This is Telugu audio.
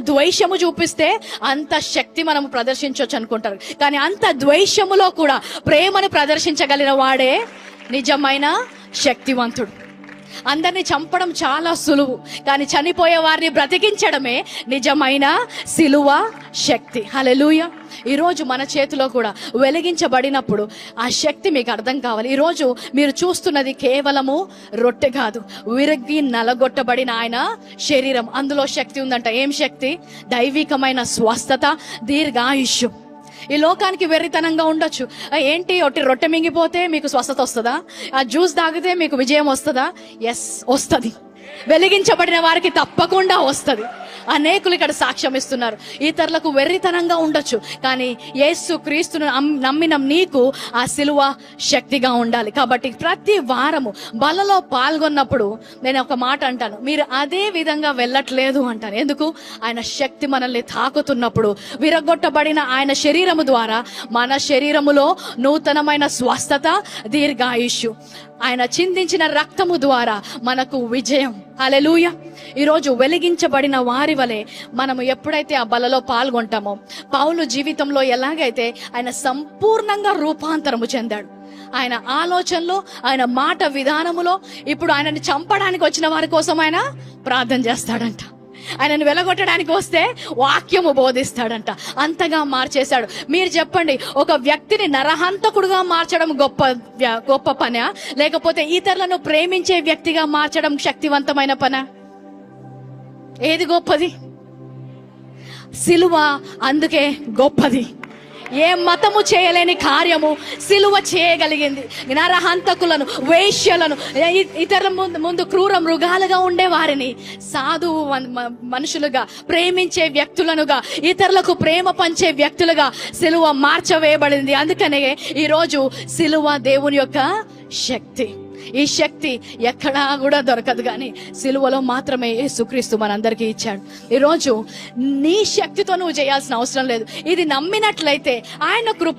ద్వేషము చూపిస్తే అంత శక్తి మనం ప్రదర్శించవచ్చు అనుకుంటారు. కానీ అంత ద్వేషములో కూడా ప్రేమను ప్రదర్శించగలిగిన వాడే నిజమైన శక్తివంతుడు. అందరినీ చంపడం చాలా సులువు, కానీ చనిపోయే వారిని బ్రతికించడమే నిజమైన సిలువ శక్తి. హల్లెలూయా. ఈరోజు మన చేతిలో కూడా వెలిగించబడినప్పుడు ఆ శక్తి మీకు అర్థం కావాలి. ఈరోజు మీరు చూస్తున్నది కేవలము రొట్టె కాదు, విరిగి నలగొట్టబడిన ఆయన శరీరం. అందులో శక్తి ఉందంట. ఏం శక్తి? దైవికమైన స్వస్థత, దీర్ఘాయుష్యం. ఈ లోకానికి వెర్రితనంగా ఉండొచ్చు. ఏంటి ఒట్టి రొట్టె మింగిపోతే మీకు స్వస్థత వస్తుందా? ఆ జ్యూస్ తాగితే మీకు విజయం వస్తుందా? ఎస్, వస్తుంది. వెలిగించబడిన వారికి తప్పకుండా వస్తుంది. అనేకులు ఇక్కడ సాక్ష్యం ఇస్తున్నారు. ఇతరులకు వెర్రితనంగా ఉండొచ్చు, కానీ యేసు క్రీస్తును నమ్మిన నీకు ఆ సిలువ శక్తిగా ఉండాలి. కాబట్టి ప్రతి వారము బలలో పాల్గొన్నప్పుడు నేను ఒక మాట అంటాను, మీరు అదే విధంగా వెళ్ళట్లేదు అంటాను. ఎందుకు? ఆయన శక్తి మనల్ని తాకుతున్నప్పుడు విరగొట్టబడిన ఆయన శరీరము ద్వారా మన శరీరములో నూతనమైన స్వస్థత, దీర్ఘాయుష్యు, ఆయన చిందించిన రక్తము ద్వారా మనకు విజయం. హల్లెలూయా. ఈరోజు వెలిగించబడిన వారి వలె మనము ఎప్పుడైతే ఆ బలలో పాల్గొంటామో, పౌలు జీవితంలో ఎలాగైతే ఆయన సంపూర్ణంగా రూపాంతరము చెందాడు. ఆయన ఆలోచనలో, ఆయన మాట విధానములో, ఇప్పుడు ఆయనని చంపడానికి వచ్చిన వారి కోసం ఆయన ప్రార్థన చేస్తాడంట. ఆయనను వెలగొట్టడానికి వస్తే వాక్యము బోధిస్తాడంట. అంతగా మార్చేశాడు. మీరు చెప్పండి, ఒక వ్యక్తిని నరహంతకుడుగా మార్చడం గొప్ప పనా, లేకపోతే ఇతరులను ప్రేమించే వ్యక్తిగా మార్చడం శక్తివంతమైన పనా? ఏది గొప్పది? సిలువ అందుకే గొప్పది. ఏ మతము చేయలేని కార్యము సిలువ చేయగలిగింది. నరహంతకులను, వేశ్యలను, ఇతరుల ముందు క్రూర మృగాలుగా ఉండే వారిని సాధువు మనుషులుగా, ప్రేమించే వ్యక్తులనుగా, ఇతరులకు ప్రేమ పంచే వ్యక్తులుగా సిలువ మార్చవేయబడింది. అందుకనే ఈరోజు సిలువ దేవుని యొక్క శక్తి. ఈ శక్తి ఎక్కడా కూడా దొరకదు, కానీ సిలువలో మాత్రమే యేసుక్రీస్తు మనందరికీ ఇచ్చాడు. ఈరోజు నీ శక్తితో నువ్వు చేయాల్సిన అవసరం లేదు. ఇది నమ్మినట్లయితే ఆయన కృప